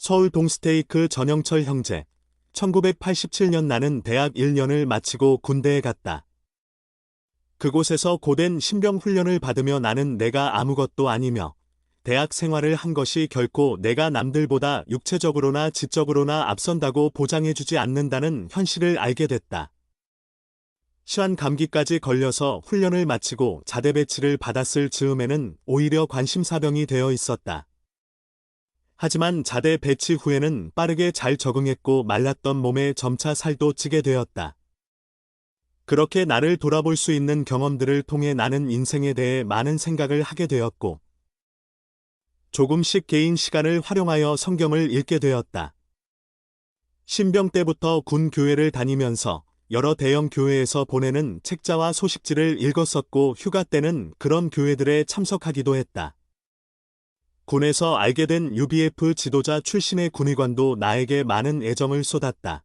서울 동스테이크 전영철 형제. 1987년 나는 대학 1년을 마치고 군대에 갔다. 그곳에서 고된 신병 훈련을 받으며 나는 내가 아무것도 아니며 대학 생활을 한 것이 결코 내가 남들보다 육체적으로나 지적으로나 앞선다고 보장해주지 않는다는 현실을 알게 됐다. 시한 감기까지 걸려서 훈련을 마치고 자대 배치를 받았을 즈음에는 오히려 관심사병이 되어 있었다. 하지만 자대 배치 후에는 빠르게 잘 적응했고 말랐던 몸에 점차 살도 찌게 되었다. 그렇게 나를 돌아볼 수 있는 경험들을 통해 나는 인생에 대해 많은 생각을 하게 되었고 조금씩 개인 시간을 활용하여 성경을 읽게 되었다. 신병 때부터 군 교회를 다니면서 여러 대형 교회에서 보내는 책자와 소식지를 읽었었고 휴가 때는 그런 교회들에 참석하기도 했다. 군에서 알게 된 UBF 지도자 출신의 군의관도 나에게 많은 애정을 쏟았다.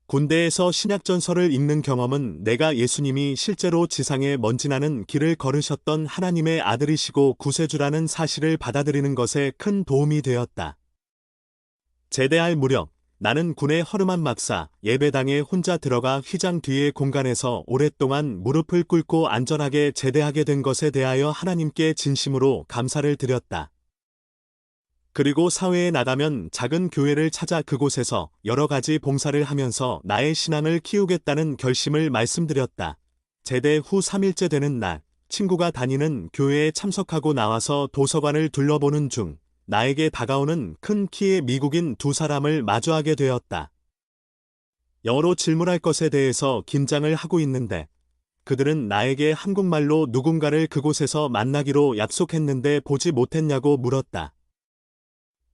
군대에서 신약전설을 읽는 경험은 내가 예수님이 실제로 지상에 먼지나는 길을 걸으셨던 하나님의 아들이시고 구세주라는 사실을 받아들이는 것에 큰 도움이 되었다. 제대할 무렵 나는 군의 허름한 막사 예배당에 혼자 들어가 휘장 뒤의 공간에서 오랫동안 무릎을 꿇고 안전하게 제대하게 된 것에 대하여 하나님께 진심으로 감사를 드렸다. 그리고 사회에 나가면 작은 교회를 찾아 그곳에서 여러 가지 봉사를 하면서 나의 신앙을 키우겠다는 결심을 말씀드렸다. 제대 후 3일째 되는 날, 친구가 다니는 교회에 참석하고 나와서 도서관을 둘러보는 중 나에게 다가오는 큰 키의 미국인 두 사람을 마주하게 되었다. 영어로 질문할 것에 대해서 긴장을 하고 있는데 그들은 나에게 한국말로 누군가를 그곳에서 만나기로 약속했는데 보지 못했냐고 물었다.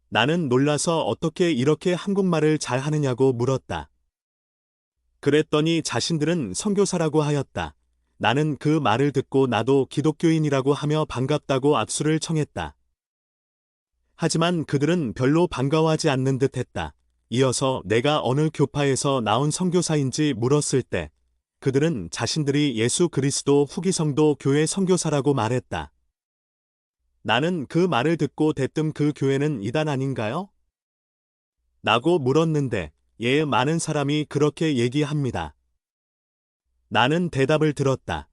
나는 놀라서 어떻게 이렇게 한국말을 잘 하느냐고 물었다. 그랬더니 자신들은 선교사라고 하였다. 나는 그 말을 듣고 나도 기독교인이라고 하며 반갑다고 악수를 청했다. 하지만 그들은 별로 반가워하지 않는 듯 했다. 이어서 내가 어느 교파에서 나온 선교사인지 물었을 때 그들은 자신들이 예수 그리스도 후기성도 교회 선교사라고 말했다. 나는 그 말을 듣고 대뜸 그 교회는 이단 아닌가요? 라고 물었는데 예, 많은 사람이 그렇게 얘기합니다. 나는 대답을 들었다.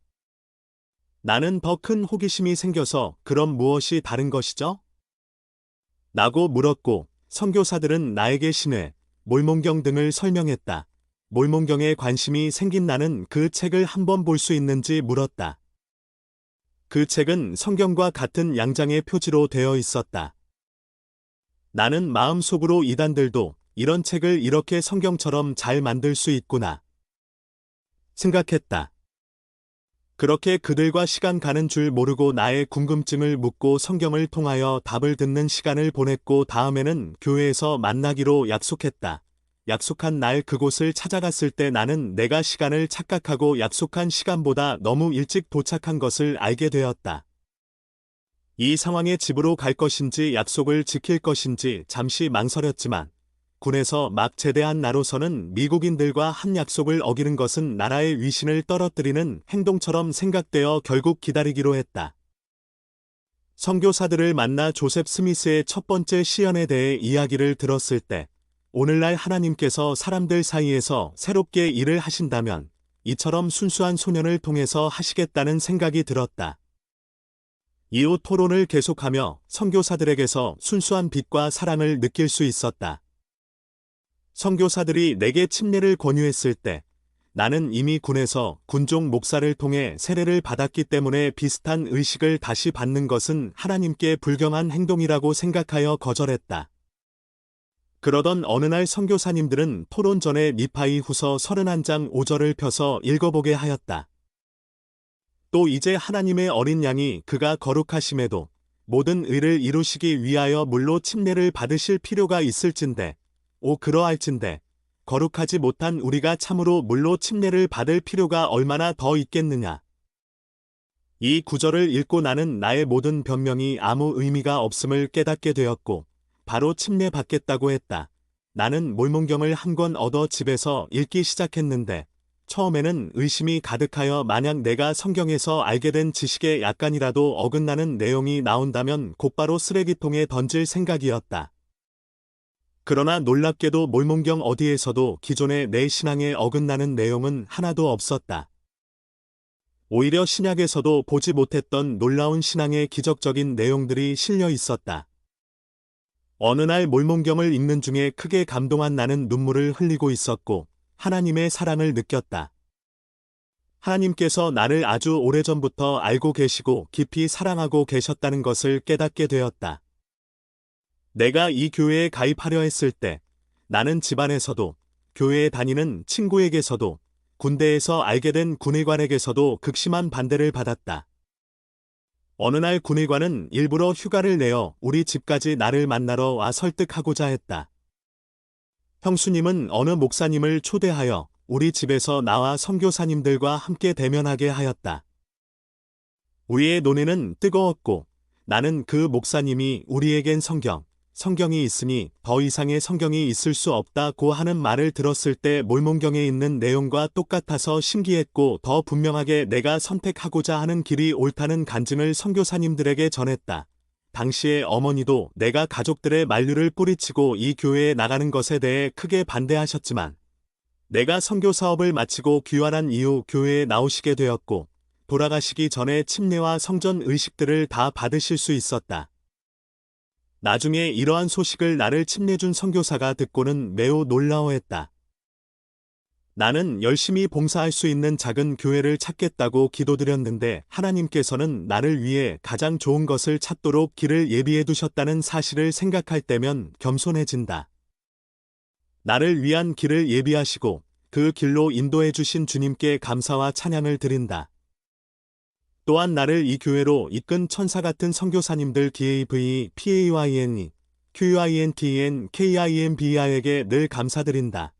나는 더 큰 호기심이 생겨서 그럼 무엇이 다른 것이죠? 라고 물었고 선교사들은 나에게 신해, 몰몬경 등을 설명했다. 몰몬경에 관심이 생긴 나는 그 책을 한번 볼 수 있는지 물었다. 그 책은 성경과 같은 양장의 표지로 되어 있었다. 나는 마음속으로 이단들도 이런 책을 이렇게 성경처럼 잘 만들 수 있구나 생각했다. 그렇게 그들과 시간 가는 줄 모르고 나의 궁금증을 묻고 성경을 통하여 답을 듣는 시간을 보냈고 다음에는 교회에서 만나기로 약속했다. 약속한 날 그곳을 찾아갔을 때 나는 내가 시간을 착각하고 약속한 시간보다 너무 일찍 도착한 것을 알게 되었다. 이 상황에 집으로 갈 것인지 약속을 지킬 것인지 잠시 망설였지만 군에서 막 제대한 나로서는 미국인들과 한 약속을 어기는 것은 나라의 위신을 떨어뜨리는 행동처럼 생각되어 결국 기다리기로 했다. 선교사들을 만나 조셉 스미스의 첫 번째 시연에 대해 이야기를 들었을 때 오늘날 하나님께서 사람들 사이에서 새롭게 일을 하신다면 이처럼 순수한 소년을 통해서 하시겠다는 생각이 들었다. 이후 토론을 계속하며 선교사들에게서 순수한 빛과 사랑을 느낄 수 있었다. 선교사들이 내게 침례를 권유했을 때 나는 이미 군에서 군종 목사를 통해 세례를 받았기 때문에 비슷한 의식을 다시 받는 것은 하나님께 불경한 행동이라고 생각하여 거절했다. 그러던 어느 날 선교사님들은 토론 전에 니파이 후서 31장 5절을 펴서 읽어보게 하였다. 또 이제 하나님의 어린 양이 그가 거룩하심에도 모든 의를 이루시기 위하여 물로 침례를 받으실 필요가 있을진대 그러할진대 거룩하지 못한 우리가 참으로 물로 침례를 받을 필요가 얼마나 더 있겠느냐. 이 구절을 읽고 나는 나의 모든 변명이 아무 의미가 없음을 깨닫게 되었고 바로 침례 받겠다고 했다. 나는 몰몬경을 한 권 얻어 집에서 읽기 시작했는데 처음에는 의심이 가득하여 만약 내가 성경에서 알게 된 지식에 약간이라도 어긋나는 내용이 나온다면 곧바로 쓰레기통에 던질 생각이었다. 그러나 놀랍게도 몰몬경 어디에서도 기존의 내 신앙에 어긋나는 내용은 하나도 없었다. 오히려 신약에서도 보지 못했던 놀라운 신앙의 기적적인 내용들이 실려 있었다. 어느 날 몰몬경을 읽는 중에 크게 감동한 나는 눈물을 흘리고 있었고 하나님의 사랑을 느꼈다. 하나님께서 나를 아주 오래전부터 알고 계시고 깊이 사랑하고 계셨다는 것을 깨닫게 되었다. 내가 이 교회에 가입하려 했을 때 나는 집안에서도, 교회에 다니는 친구에게서도, 군대에서 알게 된 군의관에게서도 극심한 반대를 받았다. 어느 날 군의관은 일부러 휴가를 내어 우리 집까지 나를 만나러 와 설득하고자 했다. 형수님은 어느 목사님을 초대하여 우리 집에서 나와 선교사님들과 함께 대면하게 하였다. 우리의 논의는 뜨거웠고 나는 그 목사님이 우리에겐 성경이 있으니 더 이상의 성경이 있을 수 없다고 하는 말을 들었을 때 몰몬경에 있는 내용과 똑같아서 신기했고 더 분명하게 내가 선택하고자 하는 길이 옳다는 간증을 선교사님들에게 전했다. 당시에 어머니도 내가 가족들의 만류를 뿌리치고 이 교회에 나가는 것에 대해 크게 반대하셨지만 내가 선교 사업을 마치고 귀환한 이후 교회에 나오시게 되었고 돌아가시기 전에 침례와 성전 의식들을 다 받으실 수 있었다. 나중에 이러한 소식을 나를 침례준 선교사가 듣고는 매우 놀라워했다. 나는 열심히 봉사할 수 있는 작은 교회를 찾겠다고 기도드렸는데 하나님께서는 나를 위해 가장 좋은 것을 찾도록 길을 예비해 두셨다는 사실을 생각할 때면 겸손해진다. 나를 위한 길을 예비하시고 그 길로 인도해 주신 주님께 감사와 찬양을 드린다. 또한 나를 이 교회로 이끈 천사 같은 선교사님들 DAV, PAYNE, QUINTEN, KIMBI에게 늘 감사드린다.